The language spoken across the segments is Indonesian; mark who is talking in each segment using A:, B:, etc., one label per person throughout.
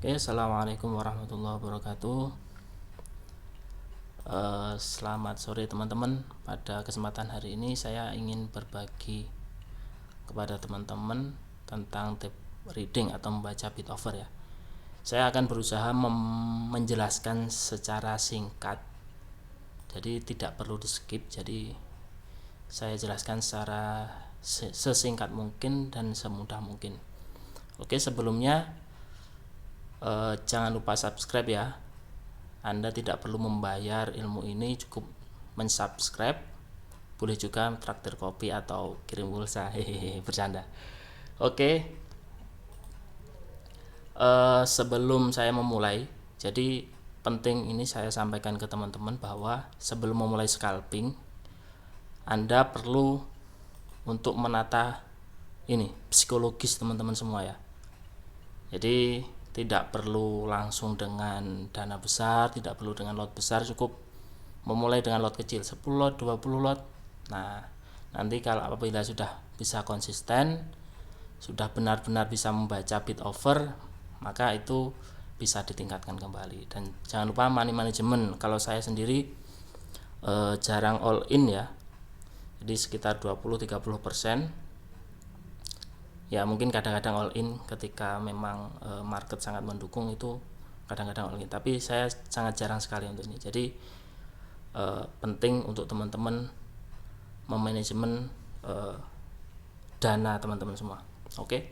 A: Oke, assalamualaikum warahmatullahi wabarakatuh. Selamat sore teman-teman. Pada kesempatan hari ini saya ingin berbagi kepada teman-teman tentang tip reading atau membaca bit offer ya. Saya akan berusaha menjelaskan secara singkat, jadi tidak perlu di skip. Jadi saya jelaskan secara sesingkat mungkin dan semudah mungkin. Oke, sebelumnya jangan lupa subscribe ya. Anda tidak perlu membayar ilmu ini, cukup mensubscribe. Boleh juga traktir kopi atau kirim pulsa. Hehehe, bercanda. Oke, sebelum saya memulai, jadi penting ini saya sampaikan ke teman-teman bahwa sebelum memulai scalping, Anda perlu untuk menata ini psikologis teman-teman semua ya. Jadi tidak perlu langsung dengan dana besar, tidak perlu dengan lot besar, cukup memulai dengan lot kecil 10 lot, 20 lot. Nah, nanti kalau apabila sudah bisa konsisten, sudah benar-benar bisa membaca bid offer, maka itu bisa ditingkatkan kembali. Dan jangan lupa money management. Kalau saya sendiri jarang all in ya. Jadi sekitar 20-30%. Ya mungkin kadang-kadang all in ketika memang market sangat mendukung, itu kadang-kadang all in, tapi saya sangat jarang sekali untuk ini. Jadi penting untuk teman-teman memanajemen dana teman-teman semua. Oke,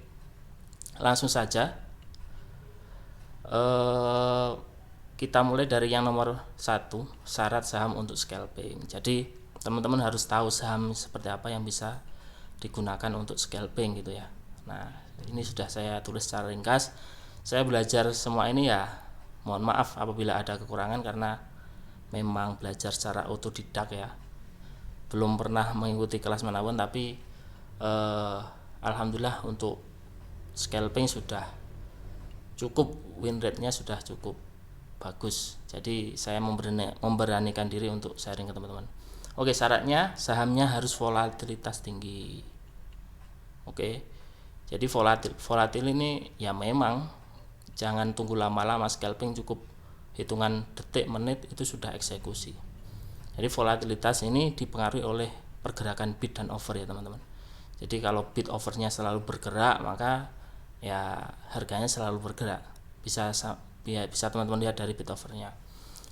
A: langsung saja kita mulai dari yang nomor 1, syarat saham untuk scalping. Jadi teman-teman harus tahu saham seperti apa yang bisa digunakan untuk scalping gitu ya. Nah, ini sudah saya tulis secara ringkas. Saya belajar semua ini ya, mohon maaf apabila ada kekurangan karena memang belajar secara otodidak ya. Belum pernah mengikuti kelas manapun, tapi alhamdulillah untuk scalping sudah cukup, win rate-nya sudah cukup bagus. Jadi saya memberanikan diri untuk sharing ke teman-teman. Oke, syaratnya sahamnya harus volatilitas tinggi. Oke, jadi volatil ini ya memang jangan tunggu lama-lama scalping, cukup hitungan detik menit itu sudah eksekusi. Jadi volatilitas ini dipengaruhi oleh pergerakan bid dan offer ya teman-teman. Jadi kalau bid offernya selalu bergerak, maka ya harganya selalu bergerak. Bisa teman-teman lihat dari bid offernya.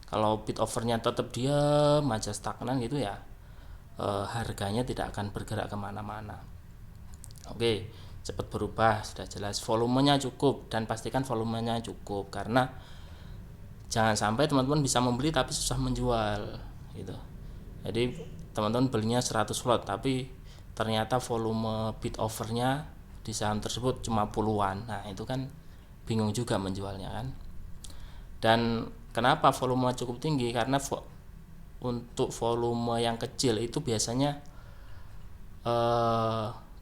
A: Kalau bid offernya tetap diam aja stagnan gitu ya, harganya tidak akan bergerak kemana-mana. Oke, cepat berubah sudah jelas. Volumenya cukup, dan pastikan volumenya cukup, karena jangan sampai teman-teman bisa membeli tapi susah menjual gitu. Jadi teman-teman belinya 100 lot tapi ternyata volume bid offernya di saham tersebut cuma puluhan. Nah, itu kan bingung juga menjualnya kan. Dan kenapa volume cukup tinggi? Karena untuk volume yang kecil itu biasanya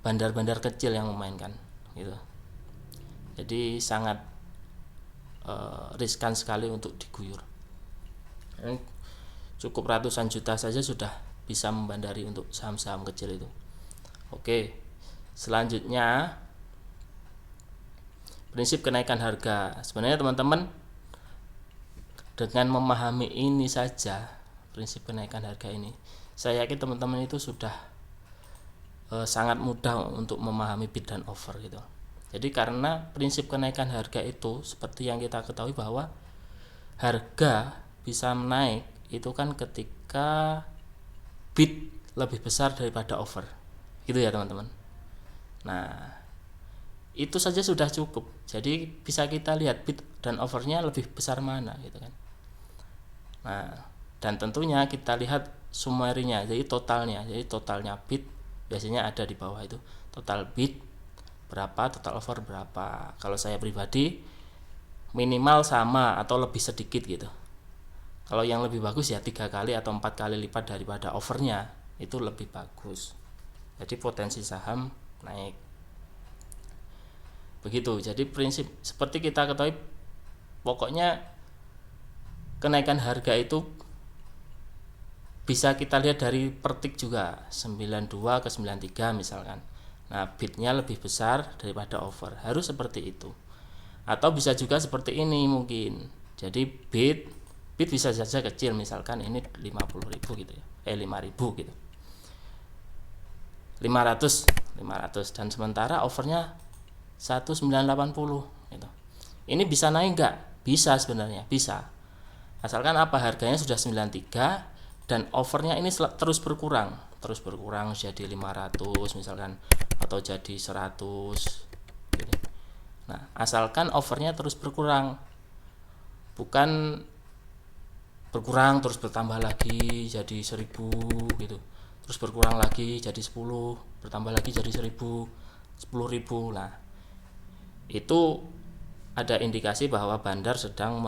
A: bandar-bandar kecil yang memainkan gitu. Jadi sangat riskan sekali untuk diguyur. Cukup ratusan juta saja sudah bisa membandari untuk saham-saham kecil itu. Oke, selanjutnya prinsip kenaikan harga. Sebenarnya teman-teman dengan memahami ini saja, prinsip kenaikan harga ini, saya yakin teman-teman itu sudah sangat mudah untuk memahami bid dan offer gitu. Jadi karena prinsip kenaikan harga itu seperti yang kita ketahui bahwa harga bisa naik itu kan ketika bid lebih besar daripada offer. Gitu ya teman-teman. Nah, itu saja sudah cukup. Jadi bisa kita lihat bid dan offernya lebih besar mana gitu kan. Nah, dan tentunya kita lihat summary-nya, jadi totalnya. Jadi totalnya bid biasanya ada di bawah itu. Total bid berapa, total offer berapa. Kalau saya pribadi minimal sama atau lebih sedikit gitu. Kalau yang lebih bagus ya 3 kali atau 4 kali lipat daripada offernya, itu lebih bagus. Jadi potensi saham naik. Begitu. Jadi prinsip seperti kita ketahui, pokoknya kenaikan harga itu bisa kita lihat dari pertik juga, 92 ke 93 misalkan. Nah, bidnya lebih besar daripada offer, harus seperti itu. Atau bisa juga seperti ini mungkin. Jadi bid bisa saja kecil, misalkan ini 50.000 gitu ya. 5.000 gitu. 500 dan sementara offernya 1980 gitu. Ini bisa naik enggak? Bisa sebenarnya, bisa. Asalkan apa, harganya sudah 93 dan offernya ini terus berkurang jadi 500 misalkan, atau jadi 100 gitu. Nah, asalkan offernya terus berkurang, bukan berkurang terus bertambah lagi jadi 1000 gitu, terus berkurang lagi jadi 10, bertambah lagi jadi 1000, 10.000. Nah, itu ada indikasi bahwa bandar sedang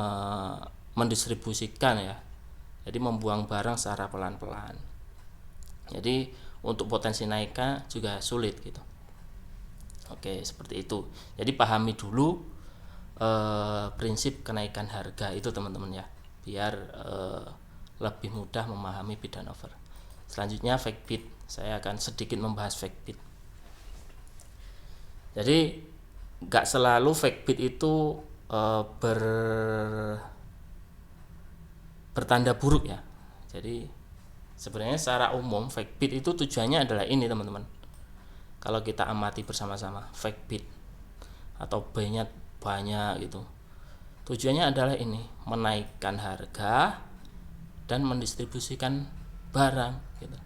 A: mendistribusikan ya, jadi membuang barang secara pelan-pelan. Jadi untuk potensi naiknya juga sulit gitu. Oke, seperti itu. Jadi pahami dulu prinsip kenaikan harga itu teman-teman ya, biar lebih mudah memahami bid dan offer. Selanjutnya fake bid, saya akan sedikit membahas fake bid. Jadi nggak selalu fake bid itu bertanda buruk ya. Jadi sebenarnya secara umum fake bid itu tujuannya adalah ini teman-teman. Kalau kita amati bersama-sama, fake bid atau banyak gitu, tujuannya adalah ini, menaikkan harga dan mendistribusikan barang gitu.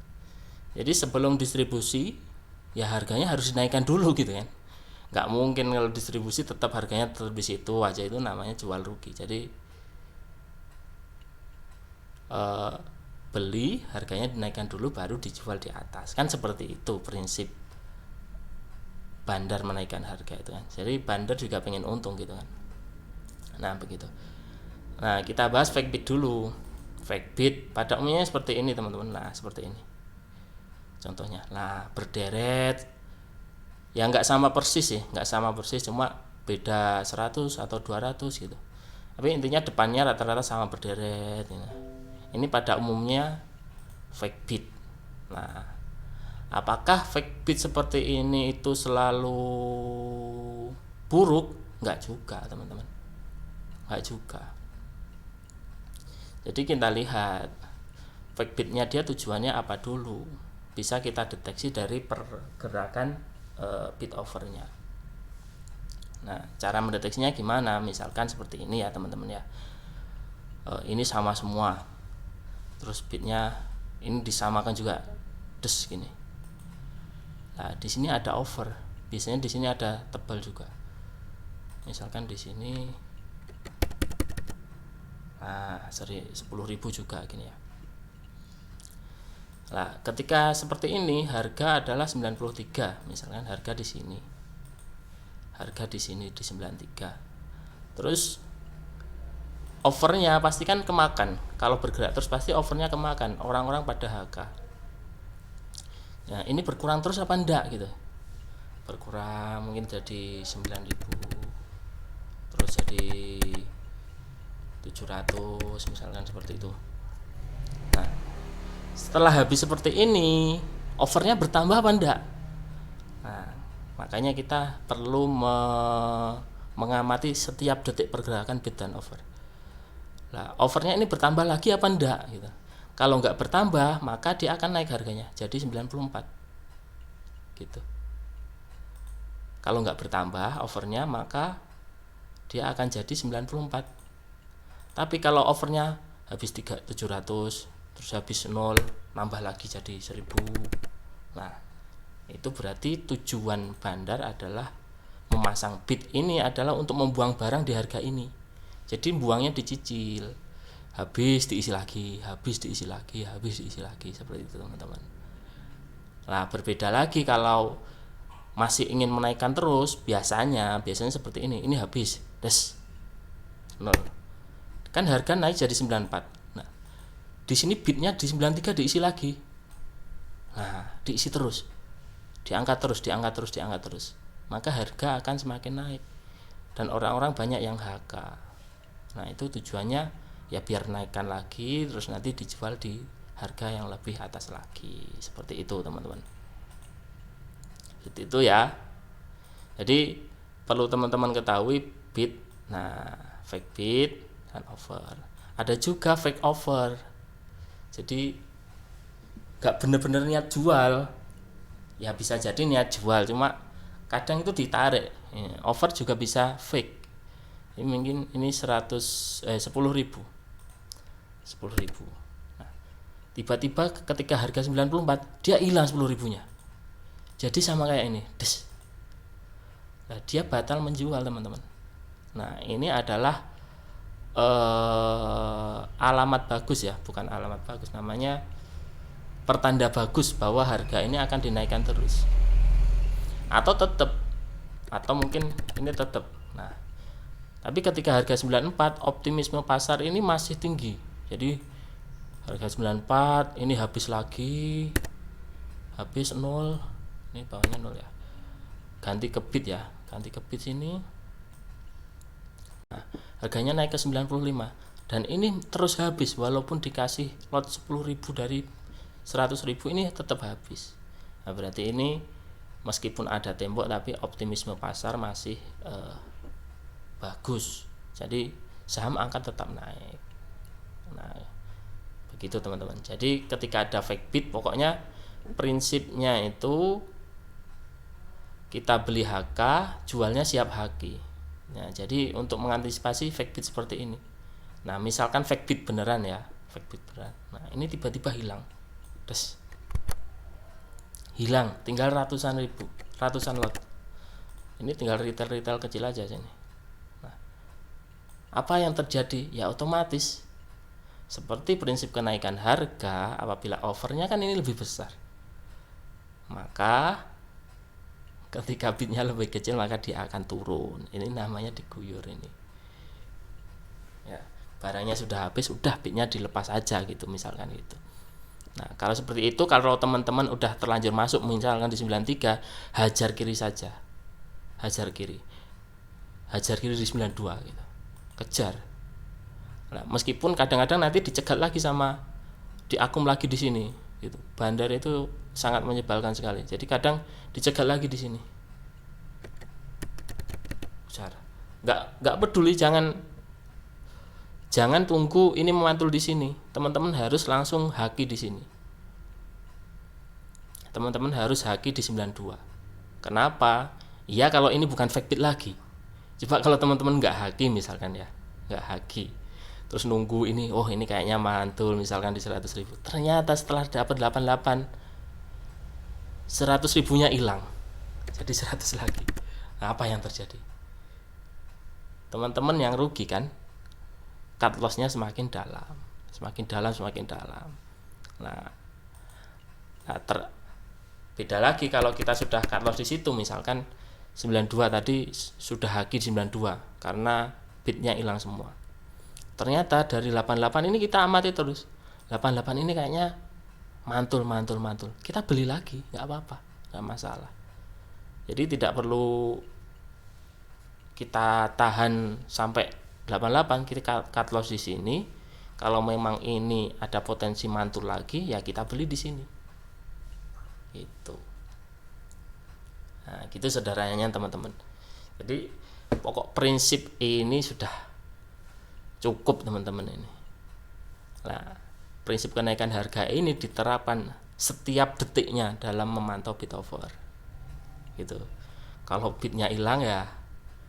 A: Jadi sebelum distribusi ya harganya harus dinaikkan dulu gitu kan. Nggak mungkin kalau distribusi tetap harganya tetap di situ aja, itu namanya jual rugi. Jadi beli harganya dinaikkan dulu baru dijual di atas, kan seperti itu prinsip bandar menaikkan harga itu kan. Jadi bandar juga pengen untung gitu kan. Nah begitu. Nah kita bahas fake bid dulu. Fake bid pada umumnya seperti ini teman-teman. Nah seperti ini contohnya. Nah berderet ya, nggak sama persis sih, nggak sama persis, cuma beda 100 atau 200 gitu, tapi intinya depannya rata-rata sama berderet gitu. Ini pada umumnya fake bid. Nah, apakah fake bid seperti ini itu selalu buruk? Nggak juga teman-teman, nggak juga. Jadi kita lihat fake bidnya dia tujuannya apa dulu, bisa kita deteksi dari pergerakan bid overnya. Nah, cara mendeteksinya gimana? Misalkan seperti ini ya teman-teman ya. Ini sama semua, terus bidnya ini disamakan juga, des gini. Nah, di sini ada over, biasanya di sini ada tebal juga. Misalkan di sini, nah 10.000 juga gini ya. Nah, ketika seperti ini harga adalah 93, misalkan harga di sini. Harga di sini di 93. Terus overnya pasti kan kemakan. Kalau bergerak terus pasti overnya kemakan. Orang-orang pada HK. Nah, ini berkurang terus apa enggak gitu. Berkurang mungkin jadi 9.000. Terus jadi 700 misalkan seperti itu. Nah, setelah habis seperti ini, overnya bertambah apa enggak? Nah, makanya kita perlu mengamati setiap detik pergerakan bid dan over. Nah, overnya ini bertambah lagi apa enggak gitu. Kalau enggak bertambah, maka dia akan naik harganya jadi 94 gitu. Kalau enggak bertambah overnya, maka dia akan jadi 94. Tapi kalau overnya habis 700, terus habis 0, nambah lagi jadi 1000. Nah, itu berarti tujuan bandar adalah memasang bid ini adalah untuk membuang barang di harga ini. Jadi buangnya dicicil, habis diisi lagi, habis diisi lagi, habis diisi lagi, seperti itu teman-teman. Nah, berbeda lagi kalau masih ingin menaikkan terus, biasanya seperti ini habis, des 0. Kan harga naik jadi 94. Nah, di sini bidnya di 93 diisi lagi. Nah, diisi terus. Diangkat terus. Maka harga akan semakin naik. Dan orang-orang banyak yang HK. Nah, itu tujuannya ya biar naikkan lagi, terus nanti dijual di harga yang lebih atas lagi. Seperti itu teman-teman. Seperti itu ya. Jadi perlu teman-teman ketahui bid Nah, fake bid dan over. Ada juga fake over. Jadi gak bener-bener niat jual. Ya bisa jadi niat jual, cuma kadang itu ditarik. Over juga bisa fake. Ini mungkin ini 10.000. Nah, tiba-tiba ketika harga 94 dia hilang 10.000-nya. Jadi sama kayak ini, des. Nah, dia batal menjual, teman-teman. Nah, ini adalah alamat bagus ya, bukan alamat bagus, namanya pertanda bagus bahwa harga ini akan dinaikkan terus. Atau tetap, atau mungkin ini tetap. Nah, tapi ketika harga 94, optimisme pasar ini masih tinggi. Jadi harga 94 ini habis lagi, habis 0. Ini bawahnya 0 ya. Ganti ke bid ya, ganti ke bid sini. Nah, harganya naik ke 95 dan ini terus habis walaupun dikasih lot 10.000 dari 100.000 ini tetap habis. Nah, berarti ini meskipun ada tembok tapi optimisme pasar masih bagus. Jadi saham akan tetap naik. Nah, begitu teman-teman. Jadi ketika ada fake bid, pokoknya prinsipnya itu kita beli HK, jualnya siap HQ. Nah, jadi untuk mengantisipasi fake bid seperti ini. Nah, misalkan fake bid beneran ya, fake bid beneran. Nah, ini tiba-tiba hilang. Terus hilang, tinggal ratusan ribu, ratusan lot. Ini tinggal retail kecil aja sini. Nah, apa yang terjadi? Ya otomatis seperti prinsip kenaikan harga, apabila overnya kan ini lebih besar, maka ketika bidnya lebih kecil maka dia akan turun. Ini namanya diguyur ini. Ya, barangnya sudah habis, udah bidnya dilepas aja gitu misalkan gitu. Nah, kalau seperti itu, kalau teman-teman udah terlanjur masuk misalkan di 93, hajar kiri saja. Hajar kiri. Hajar kiri di 92 gitu. Kejar. Nah, meskipun kadang-kadang nanti dicegat lagi sama diakum lagi di sini gitu. Bandar itu sangat menyebalkan sekali. Jadi kadang dicegat lagi di sini. Nggak peduli, jangan tunggu ini memantul di sini. Teman-teman harus langsung haki di sini. Teman-teman harus haki di 92. Kenapa? Ya kalau ini bukan fake bid lagi. Coba kalau teman-teman nggak haki misalkan ya, nggak haki, terus nunggu ini, oh ini kayaknya mantul misalkan di 100.000. Ternyata setelah dapat 88, 100.000-nya hilang, jadi 100 lagi. Nah, apa yang terjadi? Teman-teman yang rugi kan, cut loss-nya semakin dalam. Nah, beda lagi kalau kita sudah cut loss di situ, misalkan 92 tadi sudah haki 92 karena bidnya hilang semua. Ternyata dari 88 ini kita amati terus. 88 ini kayaknya mantul. Kita beli lagi, nggak apa-apa, nggak masalah. Jadi tidak perlu kita tahan sampai 88, kita cut loss di sini. Kalau memang ini ada potensi mantul lagi, ya kita beli di sini. Gitu. Nah, gitu sederhananya teman-teman. Jadi pokok prinsip ini sudah cukup teman-teman ini. Nah, prinsip kenaikan harga ini diterapkan setiap detiknya dalam memantau bid over. Gitu. Kalau bidnya hilang ya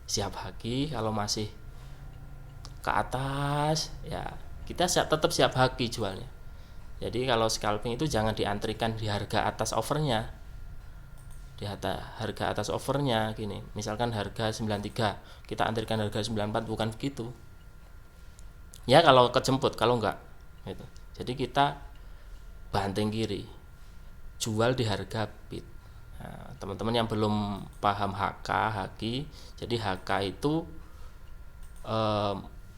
A: siap haki, kalau masih ke atas ya kita tetap siap haki jualnya. Jadi kalau scalping itu jangan diantrikan di harga atas overnya. Di harga atas overnya gini, misalkan harga 93, kita antrikan harga 94, bukan begitu. Ya kalau kejemput, kalau enggak gitu. Jadi kita banting kiri, jual di harga bid. Nah, teman-teman yang belum paham HK, haki, jadi HK itu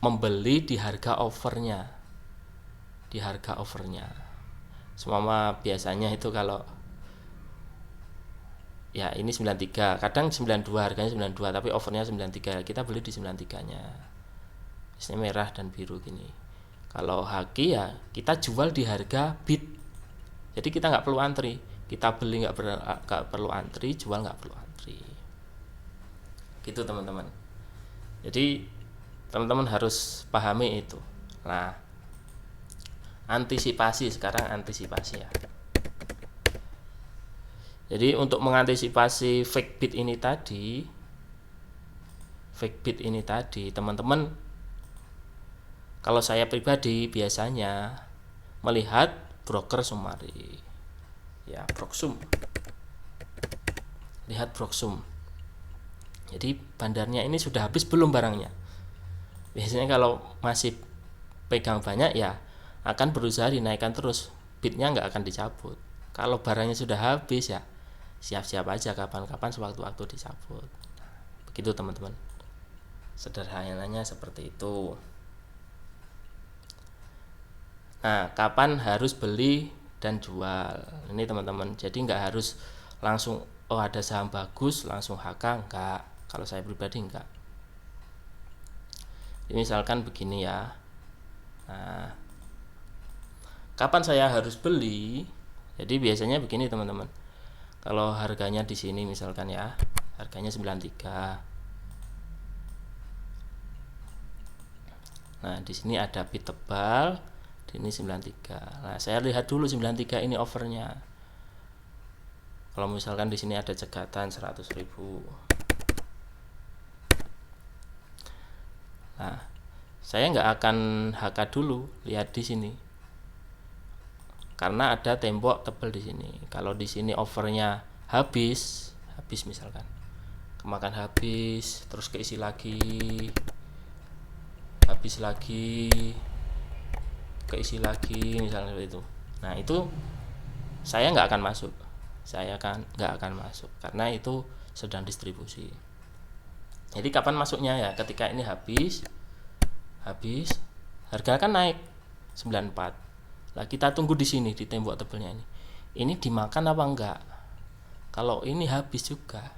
A: membeli di harga overnya, semua biasanya itu kalau ya ini 93, kadang 92, harganya 92 tapi overnya 93, kita beli di 93-nya. Ini merah dan biru gini. Kalau haki ya kita jual di harga bid. Jadi kita nggak perlu antri, kita beli nggak perlu antri, jual nggak perlu antri. Gitu teman-teman. Jadi Teman-teman harus pahami itu. Nah, antisipasi sekarang antisipasi ya. Jadi untuk mengantisipasi fake bid ini tadi, teman-teman, kalau saya pribadi biasanya melihat broker summary. Ya, Proxum. Lihat Proxum. Jadi bandarnya ini sudah habis belum barangnya. Biasanya kalau masih pegang banyak ya akan berusaha dinaikkan terus, bidnya nggak akan dicabut. Kalau barangnya sudah habis ya siap-siap aja kapan-kapan sewaktu-waktu dicabut. Begitu teman-teman, sederhananya seperti itu. Nah, kapan harus beli dan jual ini teman-teman, jadi nggak harus langsung ada saham bagus langsung HK, enggak. Kalau saya pribadi enggak. Ini misalkan begini ya. Nah, kapan saya harus beli? Jadi biasanya begini teman-teman. Kalau harganya di sini misalkan ya, harganya 93. Nah, di sini ada bid tebal, di ini 93. Nah, saya lihat dulu 93 ini overnya. Kalau misalkan di sini ada cegatan 100.000. Nah, saya nggak akan HK dulu, lihat di sini. Karena ada tembok tebal di sini. Kalau di sini overnya habis misalkan. Kemakan habis, terus keisi lagi. Habis lagi. Keisi lagi misalnya seperti itu. Nah, itu saya nggak akan masuk. Nggak akan masuk karena itu sedang distribusi. Jadi kapan masuknya ya? Ketika ini habis harga kan naik 94. Lah kita tunggu di sini di tembok tebelnya ini. Ini dimakan apa enggak? Kalau ini habis juga.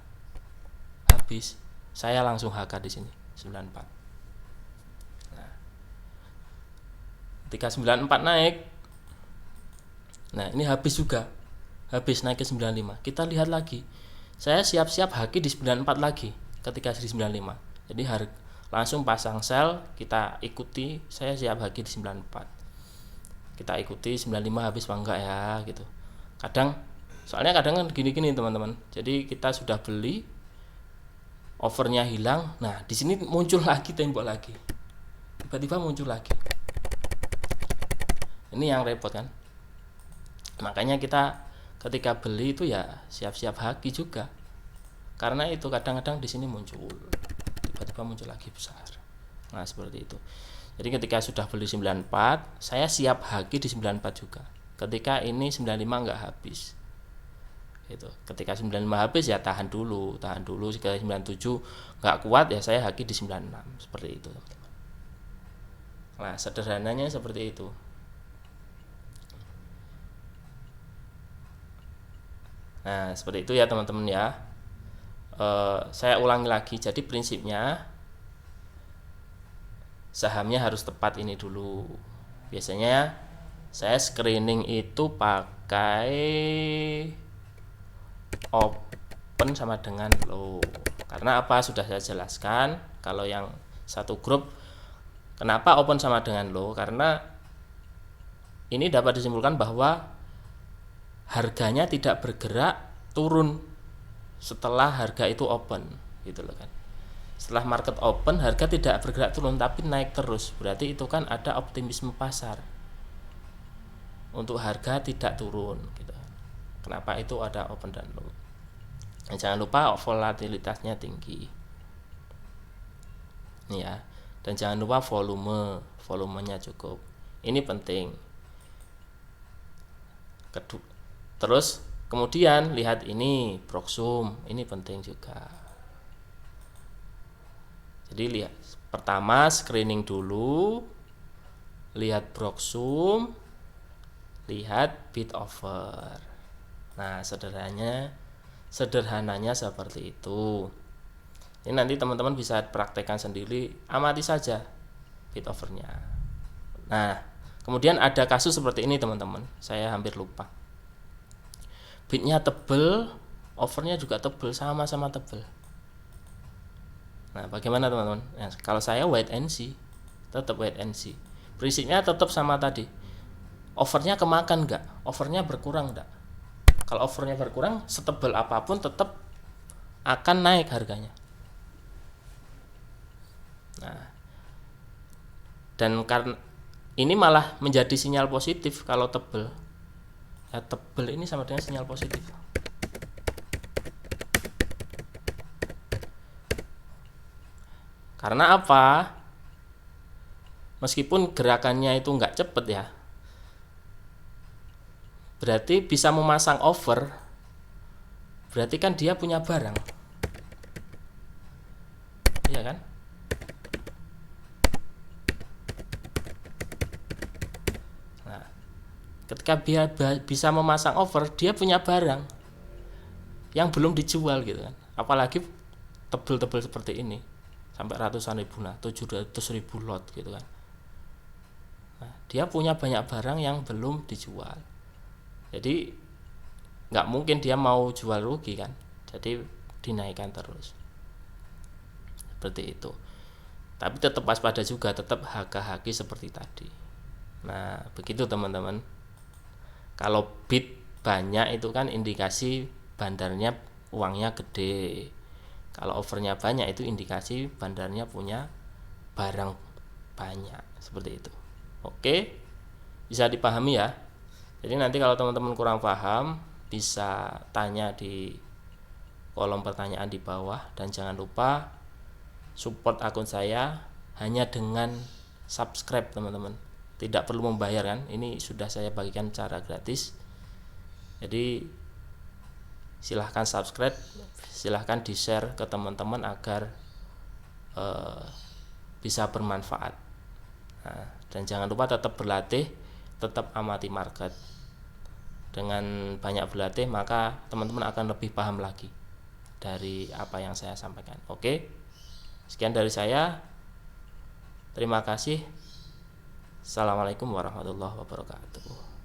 A: Habis, saya langsung HK di sini 94. Nah, ketika 94 naik. Nah, ini habis juga. Habis naik ke 95. Kita lihat lagi. Saya siap-siap HK di 94 lagi ketika di 95. Jadi langsung pasang sell, kita ikuti. Saya siap HK di 94. Kita ikuti 95 habis apa enggak ya gitu. Soalnya kadang kan gini-gini teman-teman. Jadi kita sudah beli, overnya hilang. Nah, di sini muncul lagi tembok lagi. Tiba-tiba muncul lagi. Ini yang repot kan. Makanya kita ketika beli itu ya siap-siap haki juga. Karena itu kadang-kadang di sini muncul, tiba-tiba muncul lagi besar. Nah, seperti itu. Jadi ketika sudah beli 94, saya siap haki di 94 juga. Ketika ini 95 enggak habis. Gitu. Ketika 95 habis ya tahan dulu ke 97 enggak kuat ya saya haki di 96. Seperti itu, teman-teman. Nah, sederhananya seperti itu. Nah, seperti itu ya teman-teman ya. Saya ulangi lagi. Jadi prinsipnya sahamnya harus tepat ini dulu. Biasanya saya screening itu pakai open sama dengan low. Karena apa? Sudah saya jelaskan. Kalau yang satu grup, kenapa open sama dengan low? Karena ini dapat disimpulkan bahwa harganya tidak bergerak turun setelah harga itu open, gitu loh kan. Setelah market open harga tidak bergerak turun tapi naik terus, berarti itu kan ada optimisme pasar untuk harga tidak turun gitu. Kenapa itu ada open dan low? Nah, jangan lupa volatilitasnya tinggi nih ya, dan jangan lupa volumenya cukup, ini penting. Terus kemudian lihat ini Proxum, ini penting juga. Jadi lihat pertama screening dulu, lihat Proxum, lihat bid offer. Nah, sederhananya seperti itu. Ini nanti teman-teman bisa praktekkan sendiri, amati saja bid offernya. Nah, kemudian ada kasus seperti ini teman-teman, saya hampir lupa. Bidnya tebel, offernya juga tebel, sama-sama tebel. Nah, bagaimana teman-teman? Nah, kalau saya wait and see, tetap wait and see. Prinsipnya tetap sama tadi. Overnya kemakan nggak? Overnya berkurang nggak? Kalau overnya berkurang, setebal apapun tetap akan naik harganya. Nah, dan karena ini malah menjadi sinyal positif kalau tebel. Ya, tebel ini sama dengan sinyal positif. Karena apa? Meskipun gerakannya itu nggak cepet ya, berarti bisa memasang over, berarti kan dia punya barang, iya kan? Nah, ketika dia bisa memasang over, dia punya barang yang belum dijual gitu kan, apalagi tebel-tebel seperti ini sampai ratusan ribu, nah 700.000 lot gitu kan. Nah, dia punya banyak barang yang belum dijual, jadi nggak mungkin dia mau jual rugi kan, jadi dinaikkan terus seperti itu. Tapi tetap waspada juga, tetap haki seperti tadi. Nah, begitu teman-teman. Kalau bid banyak itu kan indikasi bandarnya uangnya gede. Kalau overnya banyak itu indikasi bandarnya punya barang banyak, seperti itu. Oke, bisa dipahami ya. Jadi nanti kalau teman-teman kurang paham bisa tanya di kolom pertanyaan di bawah, dan jangan lupa support akun saya hanya dengan subscribe teman-teman, tidak perlu membayar kan, ini sudah saya bagikan cara gratis. Jadi silahkan subscribe, silahkan di share ke teman-teman agar bisa bermanfaat. Nah, dan jangan lupa tetap berlatih, tetap amati market. Dengan banyak berlatih maka teman-teman akan lebih paham lagi dari apa yang saya sampaikan. Oke, sekian dari saya. Terima kasih. Assalamualaikum warahmatullahi wabarakatuh.